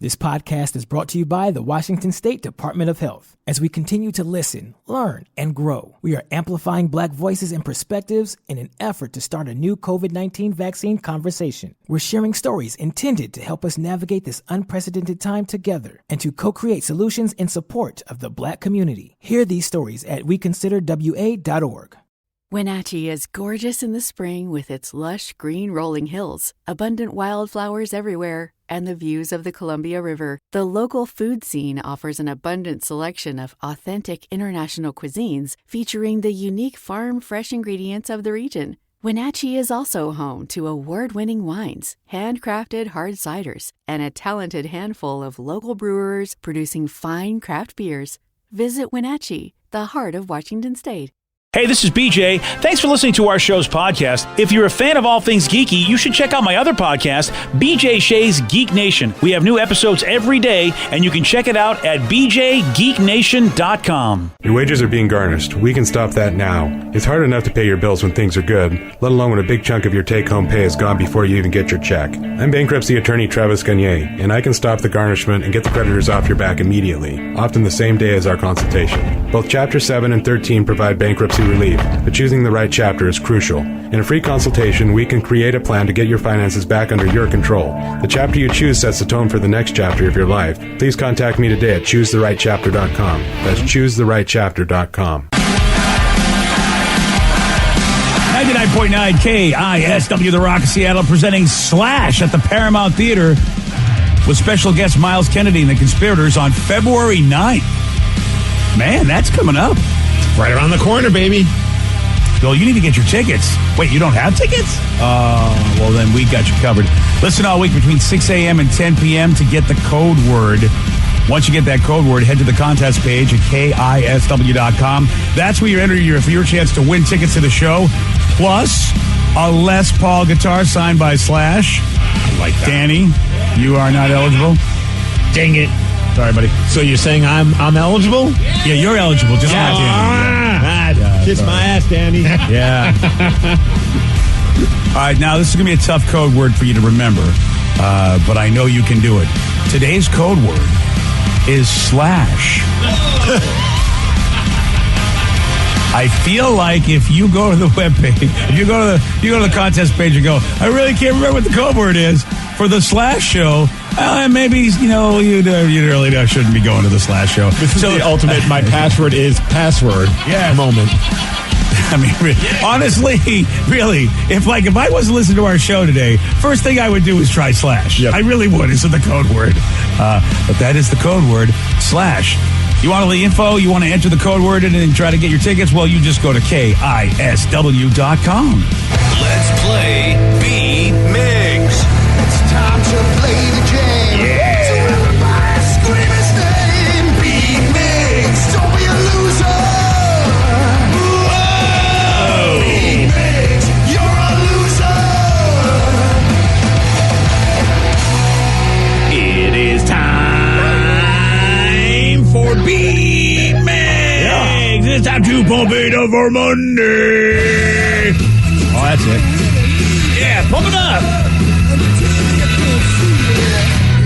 This podcast is brought to you by the Washington State Department of Health. As we continue to listen, learn, and grow, we are amplifying Black voices and perspectives in an effort to start a new COVID-19 vaccine conversation. We're sharing stories intended to help us navigate this unprecedented time together and to co-create solutions in support of the Black community. Hear these stories at weconsiderwa.org. Wenatchee is gorgeous in the spring with its lush green rolling hills, abundant wildflowers everywhere, and the views of the Columbia River. The local food scene offers an abundant selection of authentic international cuisines featuring the unique farm-fresh ingredients of the region. Wenatchee is also home to award-winning wines, handcrafted hard ciders, and a talented handful of local brewers producing fine craft beers. Visit Wenatchee, the heart of Washington State. Hey, this is BJ. Thanks for listening to our show's podcast. If you're a fan of all things geeky, you should check out my other podcast, BJ Shea's Geek Nation. We have new episodes every day, and you can check it out at bjgeeknation.com. Your wages are being garnished. We can stop that now. It's hard enough to pay your bills when things are good, let alone when a big chunk of your take-home pay is gone before you even get your check. I'm bankruptcy attorney Travis Gagne, and I can stop the garnishment and get the creditors off your back immediately, often the same day as our consultation. Both Chapter 7 and 13 provide bankruptcy relief, but choosing the right chapter is crucial. In a free consultation, we can create a plan to get your finances back under your control. The chapter you choose sets the tone for the next chapter of your life. Please contact me today at choosetherightchapter.com. That's choosetherightchapter.com. 99.9 KISW, The Rock of Seattle, presenting Slash at the Paramount Theater with special guest Miles Kennedy and the Conspirators on February 9th. Man, that's coming up. Right around the corner, baby. Bill, you need to get your tickets. Wait, you don't have tickets? Well, then we got you covered. Listen all week between 6 a.m. and 10 p.m. to get the code word. Once you get that code word, head to the contest page at KISW.com. That's where you enter your chance to win tickets to the show, plus a Les Paul guitar signed by Slash. I like that. Danny, you are not eligible. Dang it. Sorry, buddy. So you're saying I'm eligible? Yeah, you're eligible. Just not Danny. Kiss my ass, Danny. Yeah. All right, now this is going to be a tough code word for you to remember, but I know you can do it. Today's code word is Slash. I feel like if you go to the webpage, if you go to the contest page and go, I really can't remember what the code word is for the Slash show. Maybe, you really shouldn't be going to the Slash show. This is the ultimate, my password is password moment. I mean, honestly, really, if I wasn't listening to our show today, first thing I would do is try Slash. Yep. I really would. It's the code word. But that is the code word, Slash. You want all the info? You want to enter the code word and then try to get your tickets? Well, you just go to KISW.com. Let's play B-Migs. It's time to play the game. Yeah. So everybody scream his name. B-Migs. Don't be a loser. Whoa. B-Migs. You're a loser. It is time for B-Migs. Yeah. It's time to pump it up for Monday. Oh, that's it. Yeah, pump it up.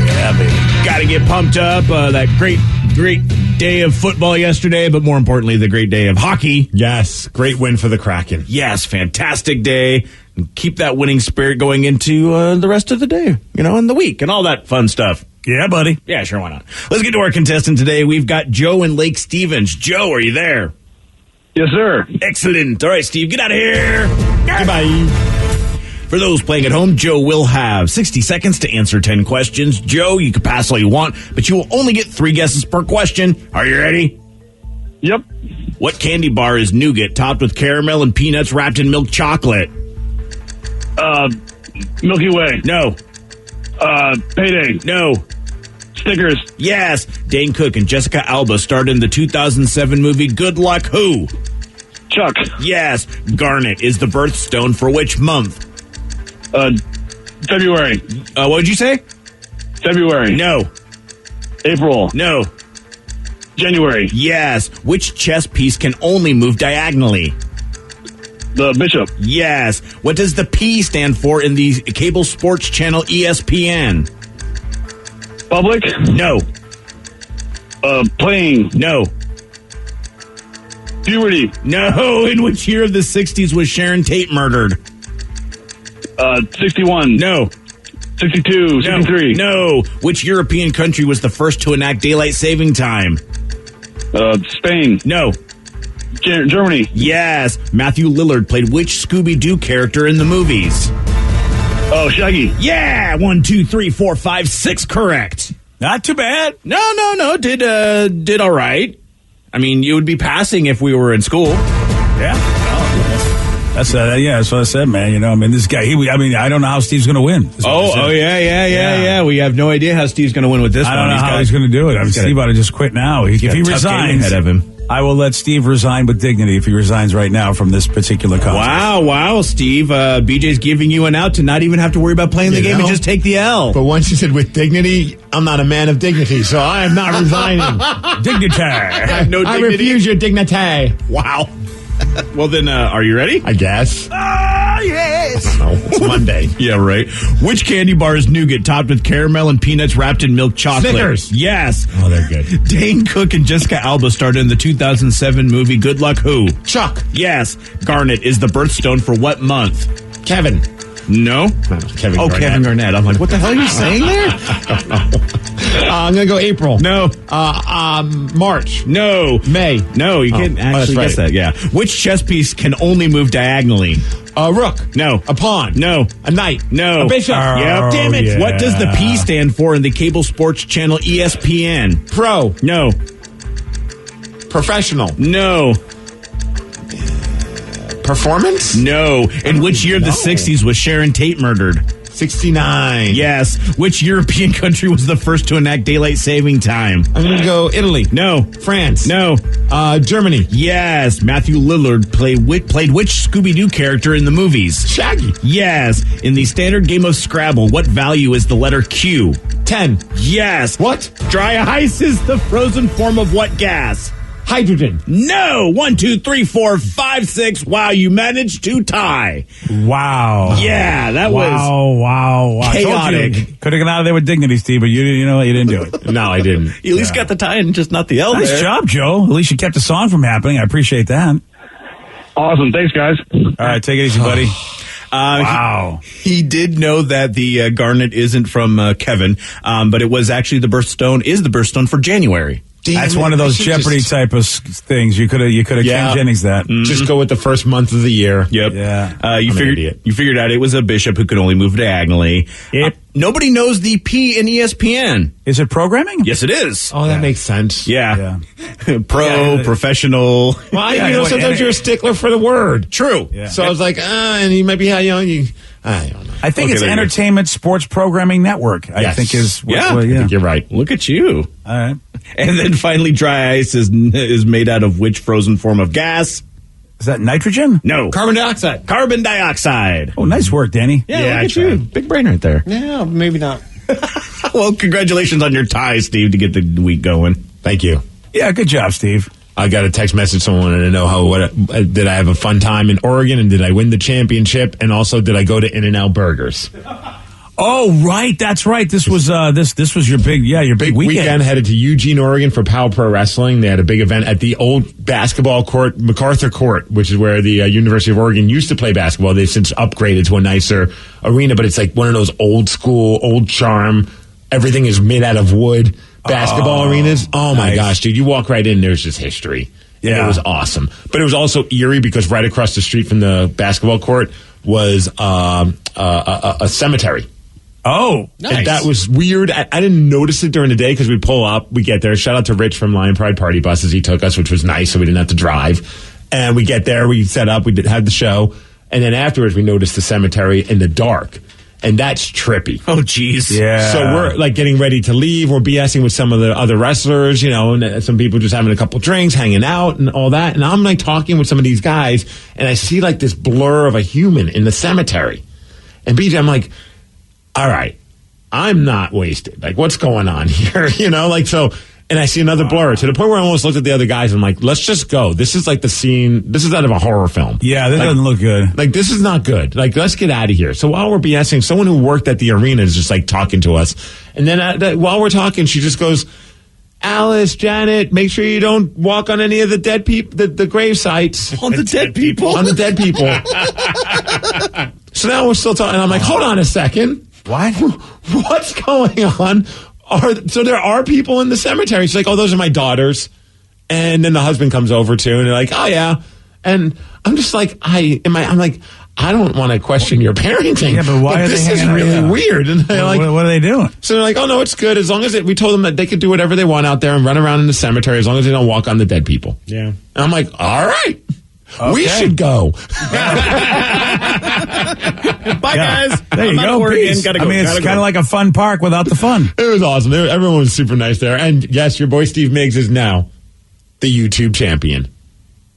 Yeah, baby. Got to get pumped up. That great day of football yesterday, but more importantly, the great day of hockey. Yes, great win for the Kraken. Yes, fantastic day. And keep that winning spirit going into the rest of the day, and the week and all that fun stuff. Yeah, buddy. Yeah, sure, why not? Let's get to our contestant today. We've got Joe in Lake Stevens. Joe, are you there? Yes, sir. Excellent. All right, Steve, get out of here. Goodbye. For those playing at home, Joe will have 60 seconds to answer 10 questions. Joe, you can pass all you want, but you will only get 3 guesses per question. Are you ready? Yep. What candy bar is nougat topped with caramel and peanuts wrapped in milk chocolate? Milky Way. No. Payday. No. Snickers. Yes. Dane Cook and Jessica Alba starred in the 2007 movie Good Luck Who? Chuck. Yes. Garnet is the birthstone for which month? February. What would you say? February. No. April. No. January. Yes. Which chess piece can only move diagonally? The bishop. Yes. What does the P stand for in the cable sports channel ESPN? Public? No. Playing? No. Puberty? No. In which year of the 60s was Sharon Tate murdered? 61? No. 62? 63? No. Which European country was the first to enact daylight saving time? Spain? No. Germany? Yes. Matthew Lillard played which Scooby-Doo character in the movies? Oh, Shaggy? Yeah. 1, 2, 3, 4, 5, 6. Correct. Not too bad. No. Did all right. I mean, you would be passing if we were in school. Yeah. That's what I said, man. You know, I mean, this guy. I don't know how Steve's going to win. Yeah. We have no idea how Steve's going to win with this I one. don't know how he's going to do it. I mean, Steve ought to just quit now. If he resigns, ahead of him. I will let Steve resign with dignity if he resigns right now from this particular contest. Wow, Steve. BJ's giving you an out to not even have to worry about playing the game and just take the L. But once you said with dignity, I'm not a man of dignity, so I am not resigning. Dignitary. No I dignity. refuse your dignity. Wow. Well, then, are you ready? I guess. Yes. No, it's Monday. Yeah, right. Which candy bar is nougat topped with caramel and peanuts wrapped in milk chocolate? Snickers. Yes. Oh, they're good. Dane Cook and Jessica Alba starred in the 2007 movie Good Luck Who? Chuck. Yes. Garnet is the birthstone for what month? Kevin. No. Kevin Oh, Garnett. Kevin Garnett. I'm like, what the hell are you saying there? I'm going to go April. No. March. No. May. No, you can't that's actually guess right. that. Yeah. Which chess piece can only move diagonally? A rook. No. A pawn. No. A knight. No. A bishop. Yep. Damn it. yeah. What does the P stand for in the cable sports channel ESPN? Pro. No. Professional. No. Performance? No. In which year of the 60s was Sharon Tate murdered? 69. Yes. Which European country was the first to enact daylight saving time? I'm going to go Italy. No. France. No. Germany. Yes. Matthew Lillard played which Scooby-Doo character in the movies? Shaggy. Yes. In the standard game of Scrabble, what value is the letter Q? 10. Yes. What? Dry ice is the frozen form of what gas? Hydrogen. No. 1, 2, 3, 4, 5, 6. Wow, you managed to tie. Wow. Yeah, that was Wow. chaotic. Could have gone out of there with dignity, Steve, but you didn't do it. No, I didn't. You at least got the tie and just not the L Nice there. job, Joe. At least you kept the song from happening. I appreciate that. Awesome. Thanks, guys. All right, take it easy, buddy. Wow. He did know that the garnet isn't from Kevin, but it was actually the birthstone for January. That's one of those Jeopardy type of things. You could have Ken Jennings that. Just go with the first month of the year. Yep. Yeah. You figured out it was a bishop who could only move diagonally. Yep. Nobody knows the P in ESPN. Is it programming? Yes, it is. Oh, that makes sense. Yeah. Yeah. Professional. Well, sometimes you're a stickler for the word. True. Yeah. So I was like, and he might be, I don't know. I think Okay, it's there you go. Entertainment Sports Programming Network. I Yes. think is. Yeah. I think you're right. Look at you. All right. And then finally, dry ice is made out of which frozen form of gas? Is that nitrogen? No. Carbon dioxide. Carbon dioxide. Oh, nice work, Danny. Yeah, I look at tried. you. Big brain right there. No, maybe not. Well, congratulations on your tie, Steve, to get the week going. Thank you. Yeah, good job, Steve. I got a text message. Someone wanted to know did I have a fun time in Oregon, and did I win the championship, and also did I go to In-N-Out Burgers? Oh, right. That's right. This was this was your big Big weekend. Headed to Eugene, Oregon for Powell Pro Wrestling. They had a big event at the old basketball court, MacArthur Court, which is where the University of Oregon used to play basketball. They've since upgraded to a nicer arena, but it's like one of those old school, old charm. Everything is made out of wood basketball arenas. Oh my gosh, dude. You walk right in, there's just history. Yeah. And it was awesome. But it was also eerie because right across the street from the basketball court was a cemetery. Oh, And that was weird. I didn't notice it during the day because we'd pull up, we get there. Shout out to Rich from Lion Pride Party Buses. He took us, which was nice, so we didn't have to drive. And we get there, we set up, had the show. And then afterwards, we noticed the cemetery in the dark. And that's trippy. Oh, jeez. yeah. So we're like getting ready to leave. We're BSing with some of the other wrestlers, and some people just having a couple drinks, hanging out and all that. And I'm like talking with some of these guys, and I see like this blur of a human in the cemetery. And BJ, I'm like, all right, I'm not wasted. Like, what's going on here? So And I see another blur to the point where I almost looked at the other guys and I'm like, let's just go. This is like the scene. This is out of a horror film. Yeah, this doesn't look good. Like, this is not good. Like, let's get out of here. So while we're BSing, someone who worked at the arena is just like talking to us. And then while we're talking, she just goes, Alice, Janet, make sure you don't walk on any of the dead people, the grave sites. On the dead people? On the dead people. So now we're still talking. And I'm like, hold on a second. What? What's going on? So there are people in the cemetery. She's like, oh, those are my daughters. And then the husband comes over too, and they're like, oh yeah. And I'm just like, I'm like, I don't want to question your parenting. Yeah, but why are this they is hanging out? really Yeah. weird. And they're like, what are they doing? so they're like, oh no, it's good as long as we told them that they could do whatever they want out there and run around in the cemetery as long as they don't walk on the dead people. Yeah. And I'm like, all right. Okay. We should go. Bye, guys. There you I'm out go. of Oregon. Peace. Gotta go. I mean, it's gotta kind go. of like a fun park without the fun. It was awesome. Everyone was super nice there. And yes, your boy Steve Miggs is now the YouTube champion.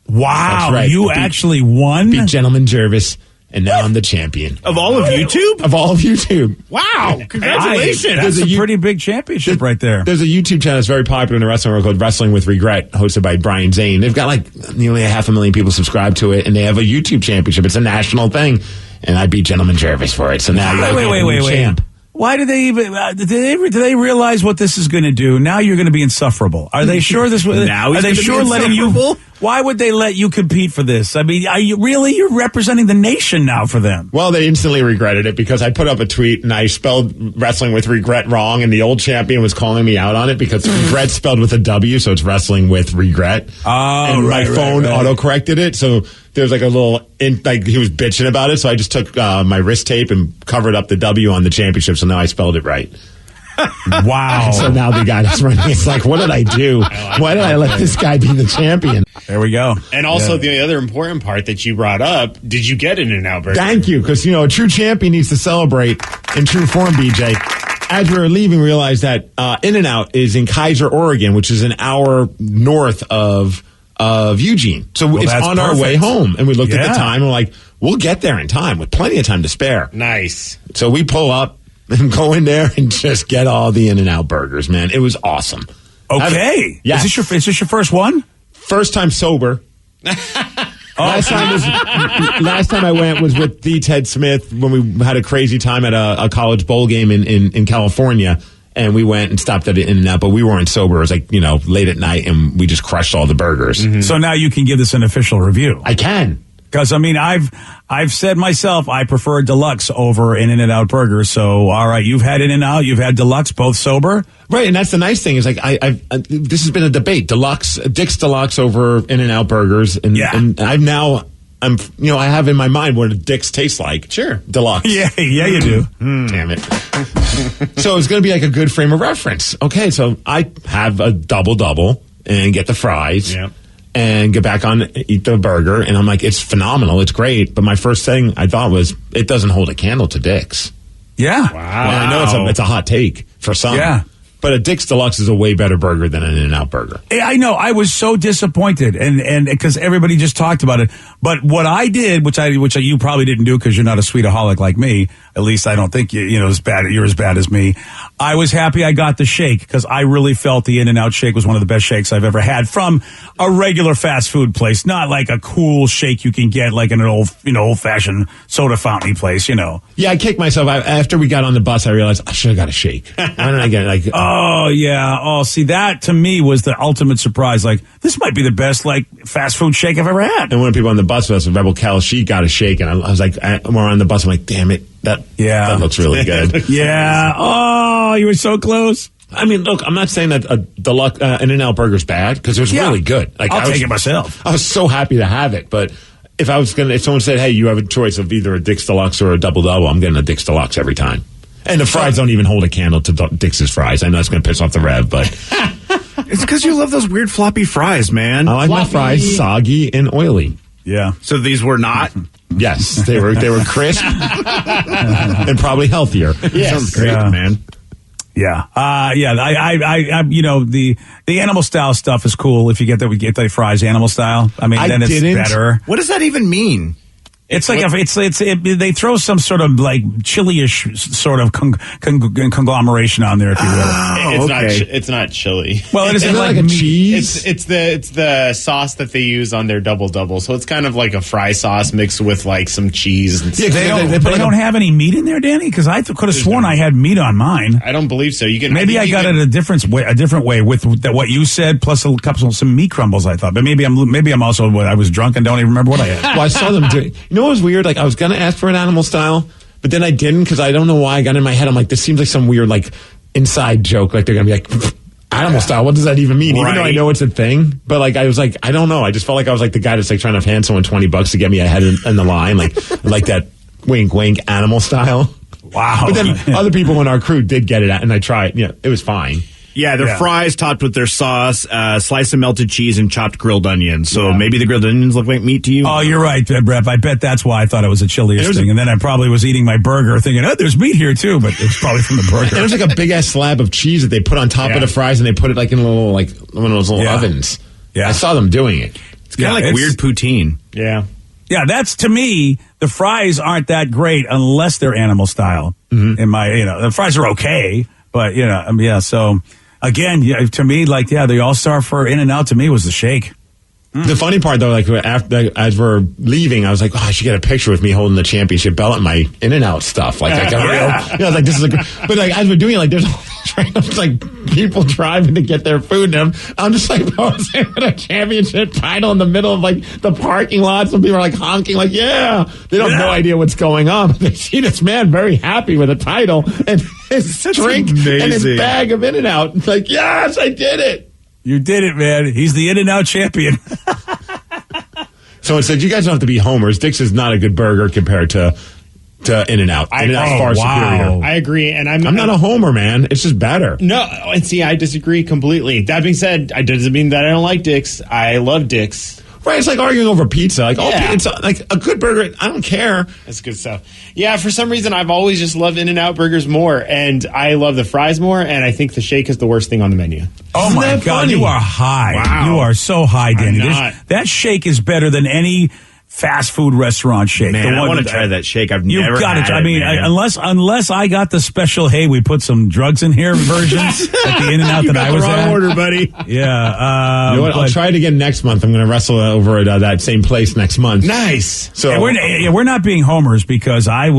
Wow. That's right. You Beat- actually won? Beat Gentleman Jervis, and now I'm the champion. Of all of YouTube? Of all of YouTube. Wow. Congratulations. That's There's a a pretty big championship right there. There's a YouTube channel that's very popular in the wrestling world called Wrestling with Regret, hosted by Brian Zane. They've got like nearly 500,000 people subscribed to it, and they have a YouTube championship. It's a national thing, and I beat Gentleman Jervis for it. So now you're the champ. Why do they even? Do they realize what this is going to do? Now you're going to be insufferable. Are they sure this? Now he's are they gonna be sure letting you? insufferable? Why would they let you compete for this? I mean, are you really? You're representing the nation now for them. Well, they instantly regretted it because I put up a tweet and I spelled Wrestling with Regret wrong, and the old champion was calling me out on it because regret spelled with a W, so it's Wrestling with Regret. Oh, and right, my phone right. auto-corrected it, so there's like a little, like he was bitching about it, so I just took my wrist tape and covered up the W on the championship, so now I spelled it right. Wow. So now the guy that's running, it's like, what did I do? Why did I let this guy be the champion? There we go. And also the other important part that you brought up, did you get an In-N-Out burger? Thank you, because, a true champion needs to celebrate in true form, BJ. As we were leaving, we realized that In-N-Out is in Kaiser, Oregon, which is an hour north of Eugene. So it's that's on our way perfect. home. And we looked at the Yeah. time and we're like, we'll get there in time with plenty of time to spare. Nice. So we pull up and go in there and just get all the In-N-Out burgers, man. It was awesome. Okay. Yes. Is this your first one? First time sober. Last time I went was with the Ted Smith when we had a crazy time at a college bowl game in California. And we went and stopped at In-N-Out, but we weren't sober. It was like, late at night, and we just crushed all the burgers. So now you can give this an official review. I can. Because, I mean, I've said myself, I prefer deluxe over an In-N-Out burger. So, all right, you've had In-N-Out, you've had deluxe, both sober. Right, and that's the nice thing is like this has been a debate: deluxe, Dick's Deluxe over In-N-Out burgers, and I have in my mind what a Dick's tastes like. Sure, deluxe. Yeah, you do. Damn it. So it's going to be like a good frame of reference. Okay, so I have a double and get the fries. Yeah. And get back on, eat the burger, and I'm like, it's phenomenal, it's great. But my first thing I thought was, it doesn't hold a candle to Dick's. Yeah. Well, I know it's a hot take for some. Yeah. But a Dick's Deluxe is a way better burger than an In-N-Out burger. I know. I was so disappointed, and because everybody just talked about it. But what I did, which you probably didn't do because you're not a sweetaholic like me. At least I don't think you're as bad as me. I was happy I got the shake because I really felt the In-N-Out shake was one of the best shakes I've ever had from a regular fast food place, not like a cool shake you can get like in an old fashioned soda fountain place. Yeah, I kicked myself. After we got on the bus, I realized I should have got a shake. Why didn't I get it? Oh, yeah. Oh, see, that to me was the ultimate surprise. Like, this might be the best, fast food shake I've ever had. And one of the people on the bus with us, Rebel Cal, she got a shake. And I was like, we're on the bus. I'm like, damn it. That looks really good. Yeah. Oh, you were so close. I mean, look, I'm not saying that a deluxe In-N-Out burger's bad because it was really good. I'll take it myself. I was so happy to have it. But if someone said, hey, you have a choice of either a Dick's Deluxe or a Double, I'm getting a Dick's Deluxe every time. And the fries don't even hold a candle to Dick's fries. I know it's going to piss off the Rev, but it's because you love those weird floppy fries, man. I like my fries soggy and oily. Yeah. So these were not? Yes, they were crisp and probably healthier. Yes. Sounds great, man. Yeah. I the animal style stuff is cool if you get the fries animal style. I mean, then it's better. What does that even mean? It's like they throw some sort of like chili-ish sort of conglomeration on there, if you will. It's not chili. Well, it isn't like a cheese. It's the sauce that they use on their double. So it's kind of like a fry sauce mixed with like some cheese. And They don't have any meat in there, Danny, because I could have sworn I had meat on mine. I don't believe so. Maybe I got it a different way with what you said, plus some meat crumbles. I thought, but maybe I'm also I was drunk and don't even remember what I had. Well, I saw them doing. You know what was weird? Like I was gonna ask for an animal style, but then I didn't because I don't know why. I got in my head. I'm like, this seems like some weird like inside joke. Like they're gonna be like animal style. What does that even mean? Right. Even though I know it's a thing, but like I was like, I don't know. I just felt like I was like the guy that's like trying to hand someone $20 to get me ahead in the line, like that wink wink animal style. Wow. But then other people in our crew did get it, and I tried. Yeah, it was fine. Yeah, they're fries topped with their sauce, slice of melted cheese, and chopped grilled onions. So maybe the grilled onions look like meat to you. Oh, you're right, Brett. I bet that's why I thought it was a chili-ish thing. And then I probably was eating my burger thinking, oh, there's meat here too, but it's probably from the burger. There was like a big-ass slab of cheese that they put on top of the fries, and they put it like in a little, like one of those little ovens. Yeah. I saw them doing it. It's kind of like weird poutine. Yeah. Yeah, that's, to me, the fries aren't that great unless they're animal style. Mm-hmm. The fries are okay, but, so... Again, to me, the all-star for In-N-Out to me was the shake. The funny part, though, like as we're leaving, I was like, oh, I should get a picture with me holding the championship belt and my In-N-Out stuff. Like, I was like, this is but like as we're doing it, like there's all these random like people driving to get their food, and I'm just like posing with a championship title in the middle of like the parking lot. Some people are like honking, like, yeah, they don't have no idea what's going on. But they see this man very happy with a title and his drink and his bag of In-N-Out. It's like, yes, I did it. You did it, man. He's the In-N-Out champion. So it said, you guys don't have to be homers. Dick's is not a good burger compared to In-N-Out. In-N-Out's far superior. I agree, and I'm not a homer, man. It's just better. No, and see, I disagree completely. That being said, it doesn't mean that I don't like Dick's. I love Dick's. Right, it's like arguing over pizza. Like, it's like a good burger. I don't care. That's good stuff. Yeah, for some reason, I've always just loved In-N-Out burgers more, and I love the fries more, and I think the shake is the worst thing on the menu. Oh, my God, funny? You are high. Wow. You are so high, Danny. That shake is better than any fast food restaurant shake. Man, I want to try that shake. I've never had it. I mean, unless I got the special, hey, we put some drugs in here versions at the In-N-Out that I was at. Order, buddy. Yeah. You know what? I'll try it again next month. I'm going to wrestle over at that same place next month. Nice. So we're not being homers because I'm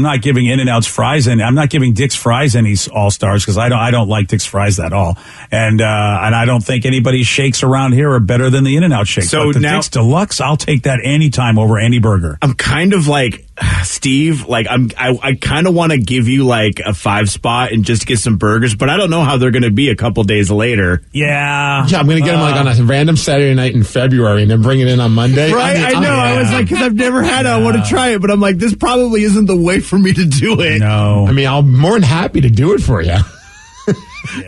not giving In-N-Out's fries and I'm not giving Dick's fries any all-stars because I don't like Dick's fries at all. And I don't think anybody's shakes around here are better than the In-N-Out shake. So but now, Dick's Deluxe, I'll take that anytime over any burger. I'm kind of like Steve. Like I kind of want to give you like a 5 spot and just get some burgers, but I don't know how they're going to be a couple days later. Yeah, I'm going to get them like on a random Saturday night in February and then bring it in on Monday. Right? I know. I was like, because I've never had it, I want to try it, but I'm like, this probably isn't the way for me to do it. No, I mean, I'm more than happy to do it for you.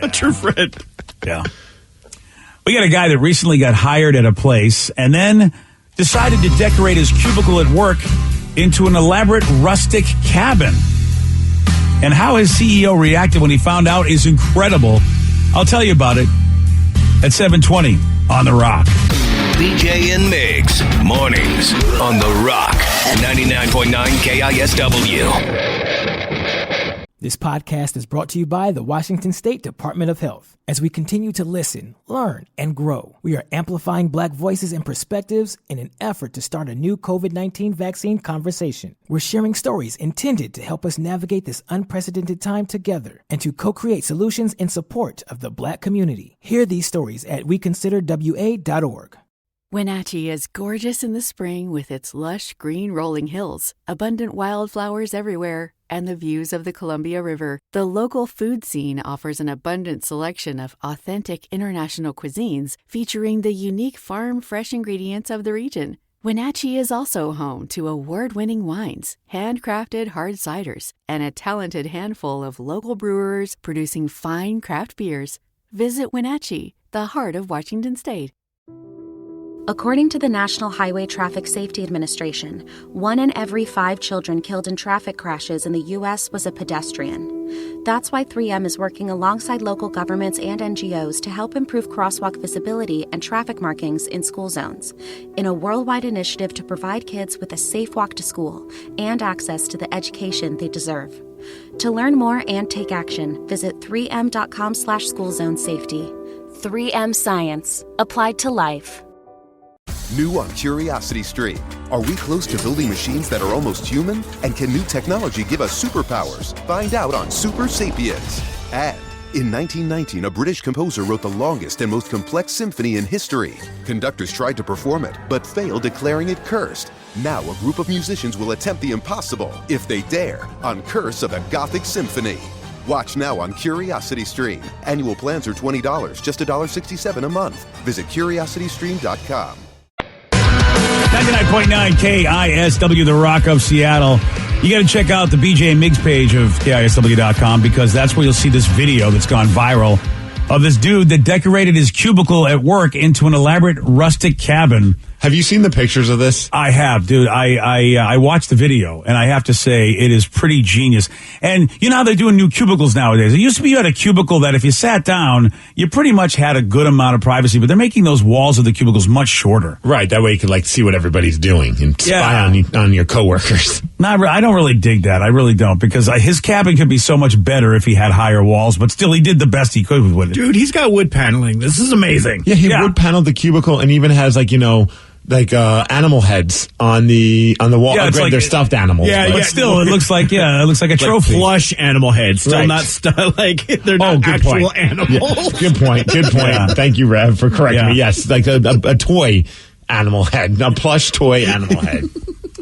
A true friend. Yeah. We got a guy that recently got hired at a place and then decided to decorate his cubicle at work into an elaborate rustic cabin. And how his CEO reacted when he found out is incredible. I'll tell you about it at 7:20 on The Rock. BJ and Migs, mornings on The Rock, 99.9 KISW. This podcast is brought to you by the Washington State Department of Health. As we continue to listen, learn, and grow, we are amplifying Black voices and perspectives in an effort to start a new COVID-19 vaccine conversation. We're sharing stories intended to help us navigate this unprecedented time together and to co-create solutions in support of the Black community. Hear these stories at weconsiderwa.org. Wenatchee is gorgeous in the spring with its lush green rolling hills, abundant wildflowers everywhere, and the views of the Columbia River. The local food scene offers an abundant selection of authentic international cuisines featuring the unique farm-fresh ingredients of the region. Wenatchee is also home to award-winning wines, handcrafted hard ciders, and a talented handful of local brewers producing fine craft beers. Visit Wenatchee, the heart of Washington State. According to the National Highway Traffic Safety Administration, 1 in every 5 children killed in traffic crashes in the U.S. was a pedestrian. That's why 3M is working alongside local governments and NGOs to help improve crosswalk visibility and traffic markings in school zones, in a worldwide initiative to provide kids with a safe walk to school and access to the education they deserve. To learn more and take action, visit 3m.com/schoolzonesafety. 3M Science. Applied to life. New on Curiosity Stream. Are we close to building machines that are almost human? And can new technology give us superpowers? Find out on Super Sapiens. And in 1919, a British composer wrote the longest and most complex symphony in history. Conductors tried to perform it, but failed, declaring it cursed. Now a group of musicians will attempt the impossible, if they dare, on Curse of the Gothic Symphony. Watch now on Curiosity Stream. Annual plans are $20, just $1.67 a month. Visit curiositystream.com. 99.9 KISW, the Rock of Seattle. You got to check out the BJ and Migs page of KISW.com because that's where you'll see this video that's gone viral of this dude that decorated his cubicle at work into an elaborate rustic cabin. Have you seen the pictures of this? I have, dude. I watched the video, and I have to say it is pretty genius. And you know how they're doing new cubicles nowadays? It used to be you had a cubicle that if you sat down, you pretty much had a good amount of privacy, but they're making those walls of the cubicles much shorter. Right, that way you can like see what everybody's doing and spy on your coworkers. I don't really dig that. I really don't, because his cabin could be so much better if he had higher walls, but still he did the best he could with it. Dude, he's got wood paneling. This is amazing. Yeah, he wood paneled the cubicle and even has animal heads on the wall. Yeah, Granted, they're stuffed animals. But still, it looks like a trophy. Plush animal heads, still not they're not actual animals. Yeah. Good point. Yeah. Thank you, Rev, for correcting me. Yes, like a toy animal head, a plush toy animal head.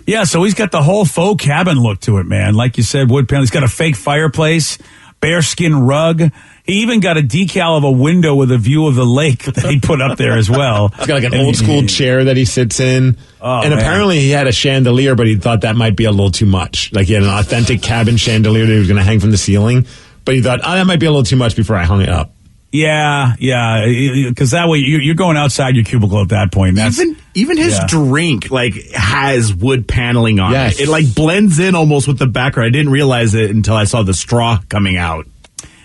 Yeah, so he's got the whole faux cabin look to it, man. Like you said, wood panel. He's got a fake fireplace, bearskin rug. He even got a decal of a window with a view of the lake that he put up there as well. He's got like an old school chair that he sits in. Apparently he had a chandelier, but he thought that might be a little too much. Like he had an authentic cabin chandelier that he was going to hang from the ceiling. But he thought, that might be a little too much before I hung it up. Yeah, because that way you're going outside your cubicle at that point. Even his drink has wood paneling on it. It blends in almost with the background. I didn't realize it until I saw the straw coming out.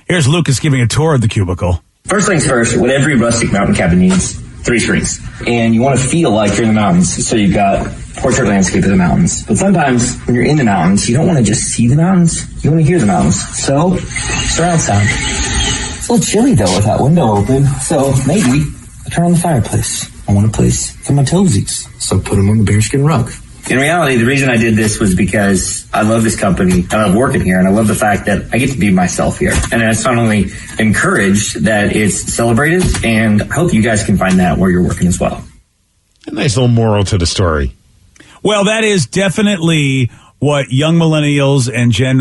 Here's Lucas giving a tour of the cubicle. First things first, what every rustic mountain cabin needs, 3 screens. And you want to feel like you're in the mountains, so you've got portrait landscape of the mountains. But sometimes when you're in the mountains, you don't want to just see the mountains, you want to hear the mountains. So, surround sound. It's a little chilly though with that window open, so maybe I turn on the fireplace. I want a place for my toesies, so put them on the bearskin rug. In reality, the reason I did this was because I love this company, I love working here, and I love the fact that I get to be myself here. And it's not only encouraged, that it's celebrated, and I hope you guys can find that where you're working as well. A nice little moral to the story. Well, that is definitely what young millennials and Gen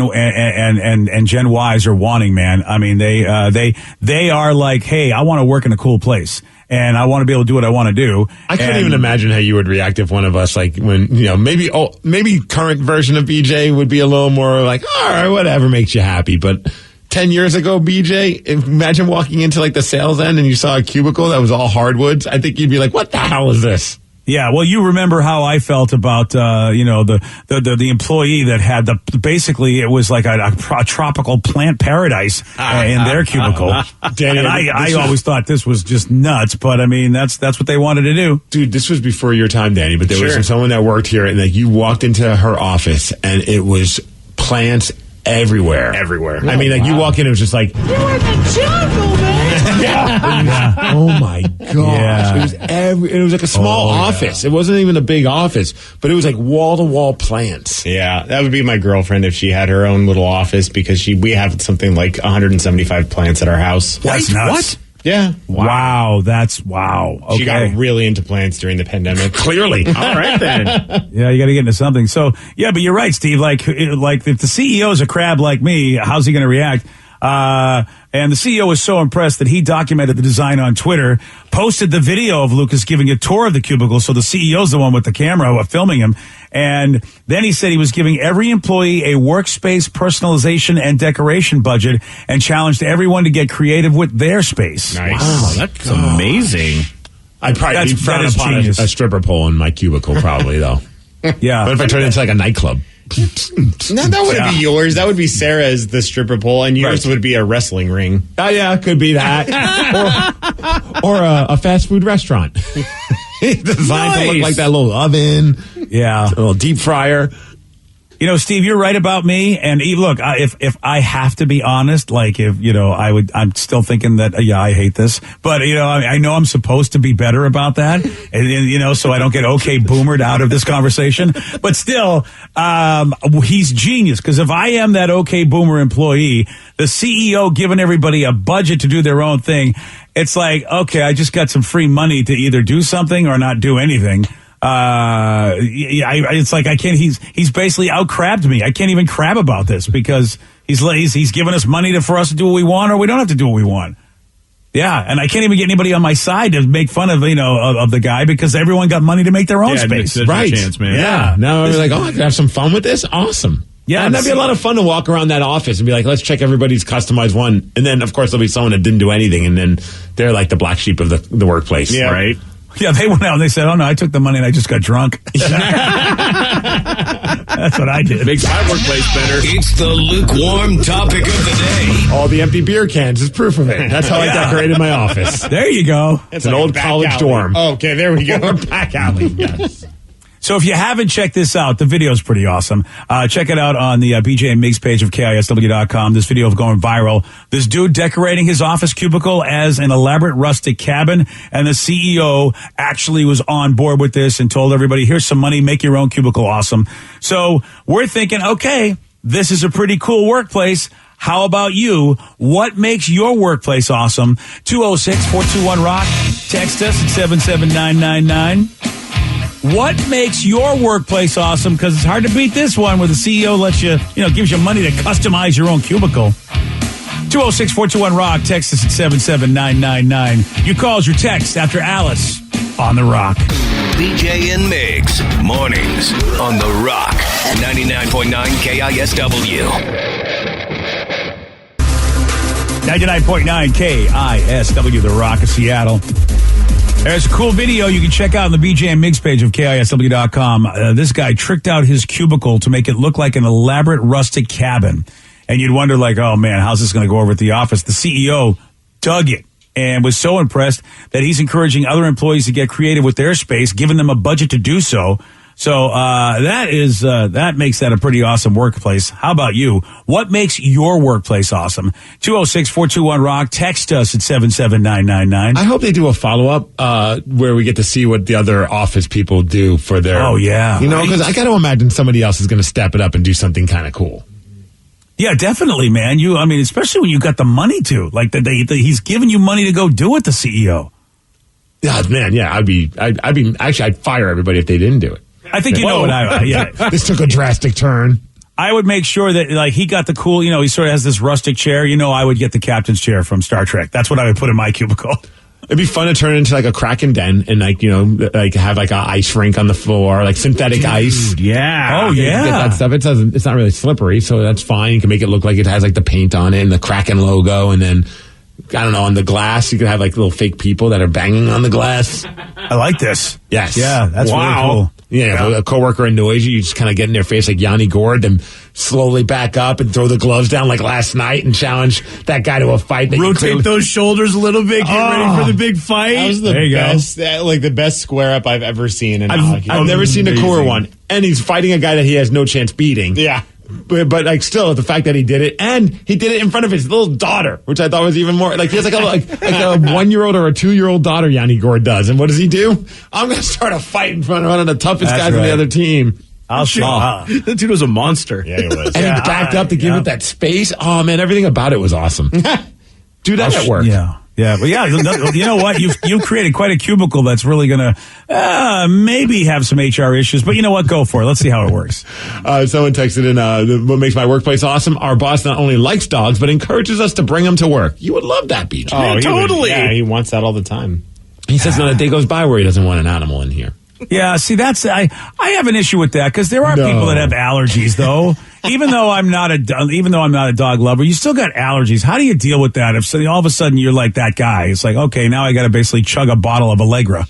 Ys are wanting, man. I mean, they are like, hey, I want to work in a cool place. And I want to be able to do what I want to do. I couldn't even imagine how you would react if one of us, maybe current version of BJ would be a little more like, all right, whatever makes you happy. But 10 years ago, BJ, imagine walking into the sales end and you saw a cubicle that was all hardwoods. I think you'd be like, what the hell is this? Yeah, well, you remember how I felt about the employee that had basically it was like a tropical plant paradise in their cubicle. Danny, and I always thought this was just nuts, but I mean that's what they wanted to do. Dude, this was before your time, Danny, but there was someone that worked here and you walked into her office and it was plants everywhere. I mean, you walk in, it was just like, you're in the jungle, man. Yeah. Oh my gosh. Yeah. It was like a small office. It wasn't even a big office, but it was like wall to wall plants. Yeah, that would be my girlfriend if she had her own little office because we have something like 175 plants at our house. That's nuts. What? Yeah. Wow. That's wow. Okay. She got really into plants during the pandemic. Clearly. All right, then. Yeah, you got to get into something. So, yeah, but you're right, Steve. Like if the CEO is a crab like me, how's he going to react? And the CEO was so impressed that he documented the design on Twitter, posted the video of Lucas giving a tour of the cubicle. So the CEO's the one with the camera filming him. And then he said he was giving every employee a workspace personalization and decoration budget and challenged everyone to get creative with their space. Nice. Wow, that's amazing. I'd probably frown upon a stripper pole in my cubicle, probably, though. Yeah. But if I turn it into like a nightclub. No, that wouldn't be yours. That would be Sarah's, the stripper pole, and yours would be a wrestling ring. Oh, yeah, could be that. or a fast food restaurant. Designed to look like that little oven. Yeah. A little deep fryer. You know, Steve, you're right about me. And look, if I have to be honest, like I'm still thinking that, I hate this. But, I know I'm supposed to be better about that. And so I don't get okay boomered out of this conversation. But still, he's genius. Because if I am that okay boomer employee, the CEO giving everybody a budget to do their own thing, it's like, okay, I just got some free money to either do something or not do anything. It's like I can't. He's basically out-crabbed me. I can't even crab about this because he's given us money for us to do what we want, or we don't have to do what we want. Yeah, and I can't even get anybody on my side to make fun of of the guy because everyone got money to make their own space. Right? Chance, man. Yeah. Now we're like, I can have some fun with this. Awesome. Yeah, and that'd be a lot of fun to walk around that office and be like, let's check everybody's customized one, and then of course there'll be someone that didn't do anything, and then they're like the black sheep of the workplace. Yeah. Right. Yeah, they went out and they said, "Oh no, I took the money and I just got drunk." That's what I did. Makes my workplace better. It's the lukewarm topic of the day. All the empty beer cans is proof of it. That's how I decorated my office. There you go. It's an old college dorm. Oh, okay, there we go. Or back alley. Yes. So if you haven't checked this out, the video is pretty awesome. Check it out on the BJ and Migs page of KISW.com. This video is going viral. This dude decorating his office cubicle as an elaborate rustic cabin, and the CEO actually was on board with this and told everybody, here's some money, make your own cubicle awesome. So we're thinking, okay, this is a pretty cool workplace. How about you? What makes your workplace awesome? 206-421-ROCK. Text us at 77999. What makes your workplace awesome? Because it's hard to beat this one where the CEO lets you, gives you money to customize your own cubicle. 206-421-ROCK. Text us at 77999. You calls your text after Alice on The Rock. BJ and Migs, mornings on The Rock, 99.9 KISW. 99.9 KISW, The Rock of Seattle. There's a cool video you can check out on the BJ and Migs page of KISW.com. This guy tricked out his cubicle to make it look like an elaborate rustic cabin. And you'd wonder, like, oh, man, how's this going to go over at the office? The CEO dug it and was so impressed that he's encouraging other employees to get creative with their space, giving them a budget to do so. So that makes that a pretty awesome workplace. How about you? What makes your workplace awesome? 206-421-ROCK. Text us at 77999. I hope they do a follow-up where we get to see what the other office people do for their... Oh, yeah. Because I got to imagine somebody else is going to step it up and do something kind of cool. Yeah, definitely, man. Especially when you got the money to. Like, he's giving you money to go do it, the CEO. Yeah, man, yeah. I'd fire everybody if they didn't do it. I think This took a drastic turn. I would make sure that, like, he got the cool, he sort of has this rustic chair. I would get the captain's chair from Star Trek. That's what I would put in my cubicle. It'd be fun to turn it into like a Kraken den and have like an ice rink on the floor, like synthetic ice. Yeah. Oh, yeah. Get that stuff. It's not really slippery, so that's fine. You can make it look like it has like the paint on it and the Kraken logo, and then I don't know, on the glass, you could have like little fake people that are banging on the glass. I like this. Yes. Yeah, that's really cool. Yeah, if a coworker annoys you, you just kind of get in their face like Yanni Gord, then slowly back up and throw the gloves down like last night and challenge that guy to a fight. Rotate those shoulders a little bit, get ready for the big fight. That was the best, the best square up I've ever seen. I've never seen a cooler one. And he's fighting a guy that he has no chance beating. Yeah. But like still, the fact that he did it, and he did it in front of his little daughter, which I thought was even more like he has like a 1-year-old or a 2-year-old daughter. Yanni Gord does, and what does he do? I'm going to start a fight in front of one of the toughest guys on the other team. I'll show. That dude was a monster. Yeah, he was. And he backed up to give it that space. Oh man, everything about it was awesome. Do that at work. Yeah. Yeah, but you know what? You've created quite a cubicle that's really going to maybe have some HR issues. But you know what? Go for it. Let's see how it works. Someone texted in, what makes my workplace awesome? Our boss not only likes dogs, but encourages us to bring them to work. You would love that, BJ. Oh, totally. Yeah, he wants that all the time. He says not a day goes by where he doesn't want an animal in here. Yeah, see, I have an issue with that because there are people that have allergies, though. Even though I'm not a dog lover, you still got allergies. How do you deal with that? If all of a sudden you're like that guy, it's like, okay, now I got to basically chug a bottle of Allegra.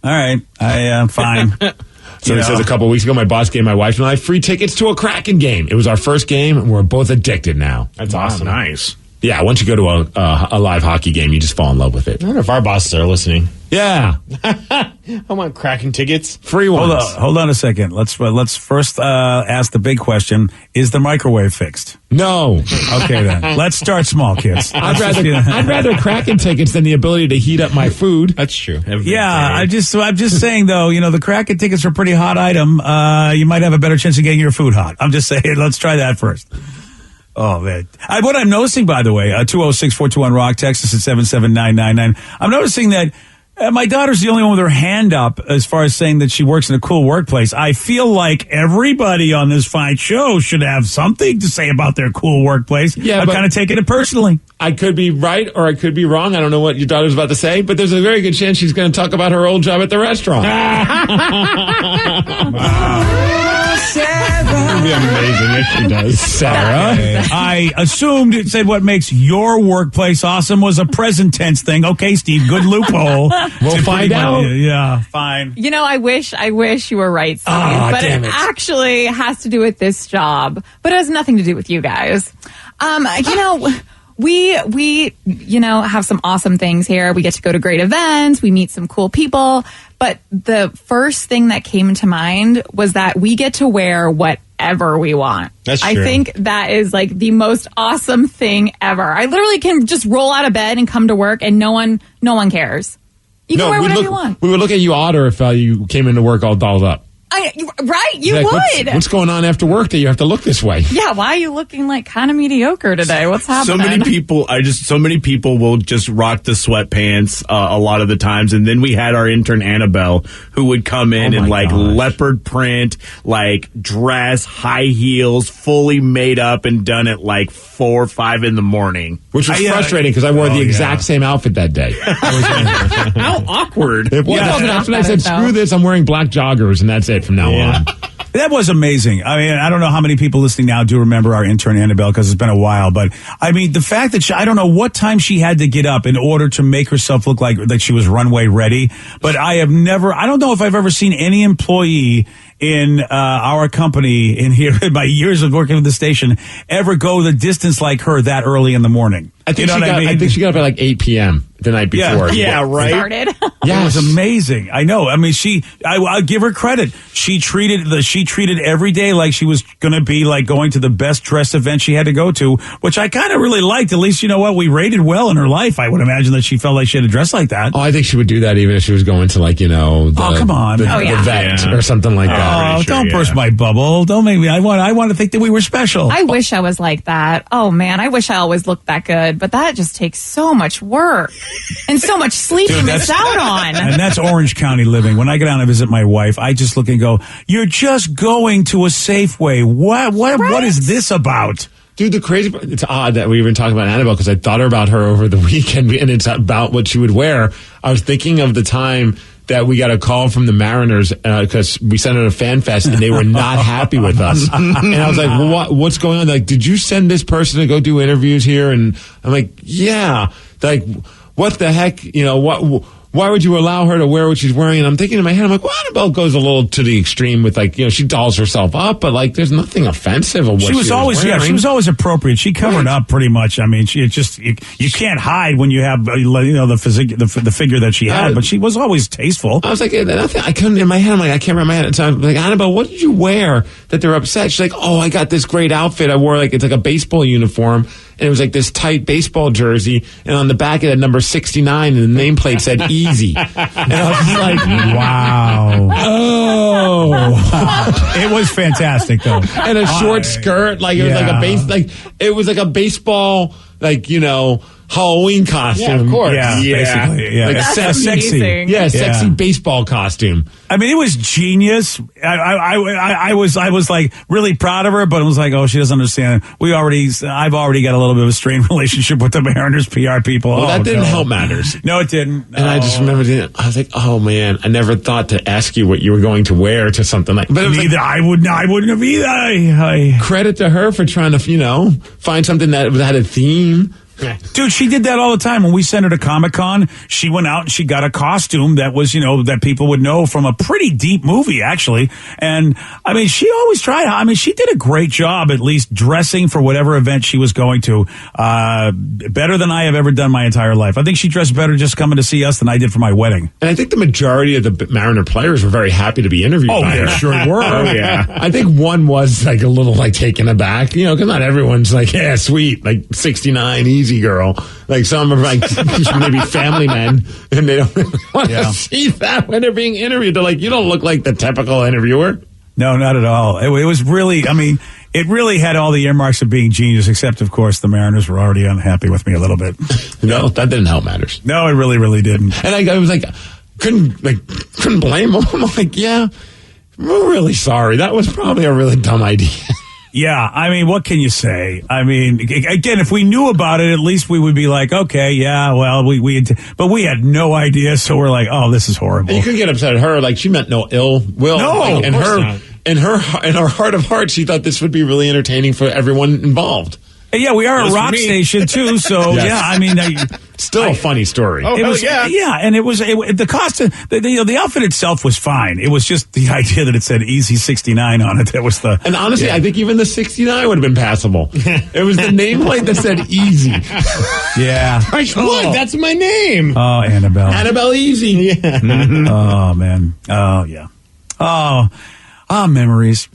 All right, fine. So he says a couple of weeks ago, my boss gave my wife and I free tickets to a Kraken game. It was our first game, and we're both addicted now. That's awesome. Nice. Yeah, once you go to a live hockey game, you just fall in love with it. I wonder if our bosses are listening. Yeah. I want Kraken tickets. Free ones. Hold on a second. Let's first ask the big question. Is the microwave fixed? No. Okay, then. Let's start small, kids. I'd rather Kraken tickets than the ability to heat up my food. That's true. I'm just saying, though, the Kraken tickets are a pretty hot item. You might have a better chance of getting your food hot. I'm just saying, let's try that first. Oh, man. What I'm noticing, by the way, 206-421-ROCK, Texas at 77999. I'm noticing that my daughter's the only one with her hand up as far as saying that she works in a cool workplace. I feel like everybody on this fine show should have something to say about their cool workplace. Yeah, I'm kind of taking it personally. I could be right or I could be wrong. I don't know what your daughter's about to say, but there's a very good chance she's going to talk about her old job at the restaurant. It would be amazing if she does. Sarah? I assumed it said what makes your workplace awesome was a present tense thing. Okay, Steve, good loophole. We'll find out. Yeah, fine. I wish you were right, Steve. But it actually has to do with this job. But it has nothing to do with you guys. We have some awesome things here. We get to go to great events. We meet some cool people. But the first thing that came to mind was that we get to wear whatever we want. That's true. I think that is like the most awesome thing ever. I literally can just roll out of bed and come to work and no one cares. You can wear whatever you want. We would look at you odder if you came into work all dolled up. Right, you like, would. What's going on after work that you have to look this way? Yeah, why are you looking like kind of mediocre today? What's happening? So many people will just rock the sweatpants a lot of the times. And then we had our intern Annabelle who would come in in leopard print, dress, high heels, fully made up and done at 4 or 5 in the morning. Which was frustrating because I wore the exact same outfit that day. How awkward. It was. After I said, screw this, I'm wearing black joggers and that's it from now on. That was amazing. I mean, I don't know how many people listening now do remember our intern Annabelle because it's been a while. But I mean, the fact that I don't know what time she had to get up in order to make herself look like she was runway ready. But I don't know if I've ever seen any employee in our company in here in my years of working with the station ever go the distance like her that early in the morning. I think she got up at 8 p.m. the night before. Yeah, right. Started. Yeah, it was amazing. I know. I mean, I'll give her credit. She treated every day like she was going to be going to the best dress event she had to go to, which I kind of really liked. At least, we rated well in her life. I would imagine that she felt like she had to dress like that. Oh, I think she would do that even if she was going to come on. The vet or something like that. Oh, don't burst my bubble. Don't make me. I want to think that we were special. I wish I was like that. Oh man, I wish I always looked that good. But that just takes so much work and so much sleep you miss out on. And that's Orange County living. When I go down and visit my wife, I just look and go, "You're just going to a Safeway. What is this about?" Dude, it's odd that we even talking about Annabelle because I thought about her over the weekend and it's about what she would wear. I was thinking of the time that we got a call from the Mariners because we sent out a fan fest and they were not happy with us. And I was like, what's going on? Like, did you send this person to go do interviews here? And I'm like, yeah. Like, what the heck? Why would you allow her to wear what she's wearing? And I'm thinking in my head, I'm like, well, Annabelle goes a little to the extreme with she dolls herself up, but there's nothing offensive of what she was always wearing. Yeah, she was always appropriate. She covered up pretty much. I mean, you can't hide when you have the figure that she had, but she was always tasteful. I was like, I couldn't in my head. I'm like, I can't remember my head. So I'm like, Annabelle, what did you wear that they're upset? She's like, oh, I got this great outfit. I wore it's like a baseball uniform. And it was like this tight baseball jersey, and on the back it had number 69, and the nameplate said "Easy." And I was just like, "Wow, oh!" It was fantastic, though. And a short skirt, it was it was like a baseball, Halloween costume. Yeah, of course. Yeah, basically. Yeah, Like That's sexy. amazing. Yeah, sexy baseball costume. I mean, it was genius. I was like really proud of her, but it was like, oh, she doesn't understand. I've already got a little bit of a strained relationship with the Mariners PR people. Well, that didn't help matters. No, it didn't. And I just remember, I was like, oh man, I never thought to ask you what you were going to wear to something like. But it was neither. I wouldn't have either. Credit to her for trying to, find something that had a theme. Dude, she did that all the time. When we sent her to Comic-Con, she went out and she got a costume that was, that people would know from a pretty deep movie, actually. And, I mean, she always tried. I mean, she did a great job, at least dressing for whatever event she was going to. Better than I have ever done my entire life. I think she dressed better just coming to see us than I did for my wedding. And I think the majority of the Mariner players were very happy to be interviewed by her. Sure were. Oh, yeah. I think one was like a little taken aback, because not everyone's like, yeah, sweet, like 69, easy girl. Like some are like maybe family men, and they don't want to see that when they're being interviewed. They're like, you don't look like the typical interviewer. No, not at all. It was really, I mean, it really had all the earmarks of being genius, except, of course, the Mariners were already unhappy with me a little bit. No, that didn't help matters. No, it really, really didn't. And I was like, couldn't blame them. I'm like, yeah, we're really sorry. That was probably a really dumb idea. Yeah, I mean, what can you say? I mean, again, if we knew about it, at least we would be like, okay, yeah, well, but we had no idea, so we're like, oh, this is horrible. And you couldn't get upset at her, like she meant no ill will. No, in her heart of hearts, she thought this would be really entertaining for everyone involved. Yeah, we are a rock station too, so Yes. yeah, I mean, still a funny story. It was, and it was the costume. The outfit itself was fine. It was just the idea that it said "Easy 69" on it that was the. And honestly, I think even the 69 would have been passable. It was the nameplate that said "Easy." Yeah. Like, look, that's my name. Oh, Annabelle Easy. Yeah. Mm-hmm. Oh man. Oh yeah. Oh, memories.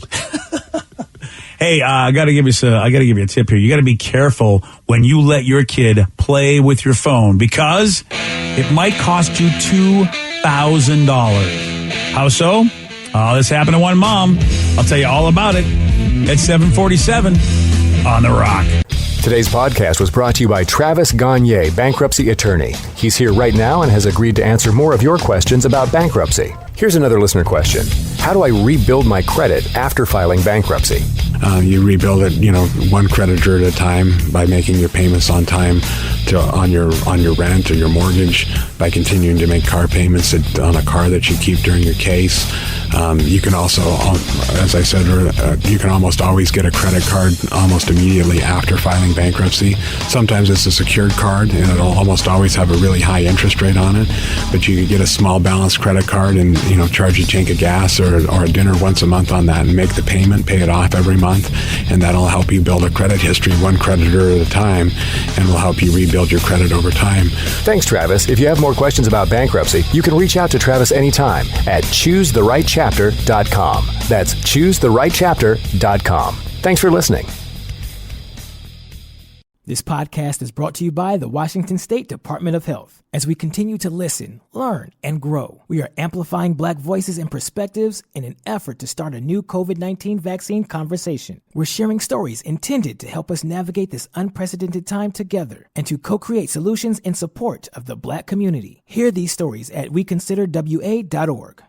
Hey, I got to give you a tip here. You got to be careful when you let your kid play with your phone because it might cost you $2,000. How so? Oh, this happened to one mom. I'll tell you all about it at 7:47 on The Rock. Today's podcast was brought to you by Travis Gagne, bankruptcy attorney. He's here right now and has agreed to answer more of your questions about bankruptcy. Here's another listener question. How do I rebuild my credit after filing bankruptcy? You rebuild it, one creditor at a time by making your payments on time on your rent or your mortgage, by continuing to make car payments on a car that you keep during your case. You can also, as I said, you can almost always get a credit card almost immediately after filing bankruptcy. Sometimes it's a secured card, and it'll almost always have a really high interest rate on it. But you could get a small balance credit card and charge a tank of gas or a dinner once a month on that and make the payment, pay it off every month, and that'll help you build a credit history one creditor at a time, and will help you rebuild your credit over time. Thanks, Travis. If you have more questions about bankruptcy, you can reach out to Travis anytime at ChooseTheRightChapter.com. That's ChooseTheRightChapter.com. Thanks for listening. This podcast is brought to you by the Washington State Department of Health. As we continue to listen, learn, and grow, we are amplifying Black voices and perspectives in an effort to start a new COVID-19 vaccine conversation. We're sharing stories intended to help us navigate this unprecedented time together and to co-create solutions in support of the Black community. Hear these stories at WeConsiderWA.org.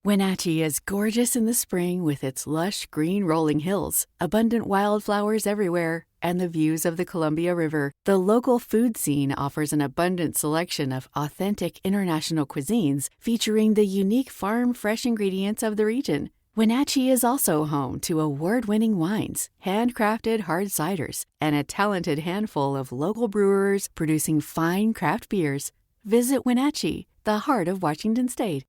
Wenatchee is gorgeous in the spring with its lush green rolling hills, abundant wildflowers everywhere, and the views of the Columbia River. The local food scene offers an abundant selection of authentic international cuisines featuring the unique farm-fresh ingredients of the region. Wenatchee is also home to award-winning wines, handcrafted hard ciders, and a talented handful of local brewers producing fine craft beers. Visit Wenatchee, the heart of Washington State.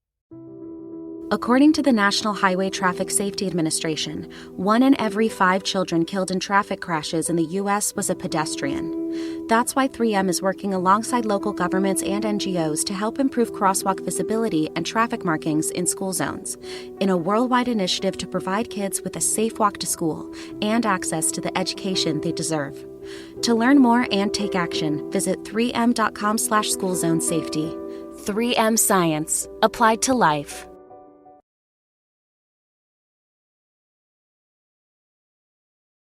According to the National Highway Traffic Safety Administration, 1 in every 5 children killed in traffic crashes in the U.S. was a pedestrian. That's why 3M is working alongside local governments and NGOs to help improve crosswalk visibility and traffic markings in school zones, in a worldwide initiative to provide kids with a safe walk to school and access to the education they deserve. To learn more and take action, visit 3m.com/schoolzonesafety. 3M Science, applied to life.